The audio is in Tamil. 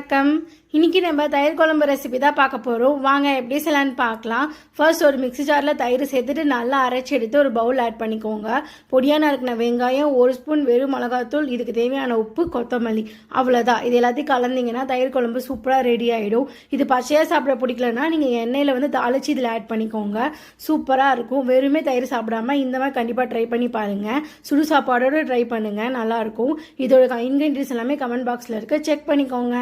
வணக்கம். இன்னைக்கு நம்ம தயிர் குழம்பு ரெசிபி தான் பார்க்க போகிறோம். வாங்க எப்படி செய்யலான்னு பார்க்கலாம். ஃபர்ஸ்ட் ஒரு மிக்ஸி ஜாரில் தயிர் சேர்த்துட்டு நல்லா அரைச்சி எடுத்து ஒரு பவுல் ஆட் பண்ணிக்கோங்க. பொடியாக நறுக்கின வெங்காயம், ஒரு ஸ்பூன் வெறும் மிளகாத்தூள், இதுக்கு தேவையான உப்பு, கொத்தமல்லி, அவ்வளோதான். இது எல்லாத்தையும் கலந்தீங்கன்னா தயிர் குழம்பு சூப்பராக ரெடி ஆகிடும். இது பச்சையாக சாப்பிட பிடிக்கலன்னா நீங்கள் எண்ணெயில் தாளித்து இதில் ஆட் பண்ணிக்கோங்க. சூப்பராக இருக்கும். வெறுமே தயிர் சாப்பிடாம இந்த மாதிரி கண்டிப்பாக ட்ரை பண்ணி பாருங்கள். சுடு சாப்பாடோடு ட்ரை பண்ணுங்கள், நல்லாயிருக்கும். இதோட இன்க்ரீடியன்ஸ் எல்லாமே கமெண்ட் பாக்ஸில் இருக்குது, செக் பண்ணிக்கோங்க.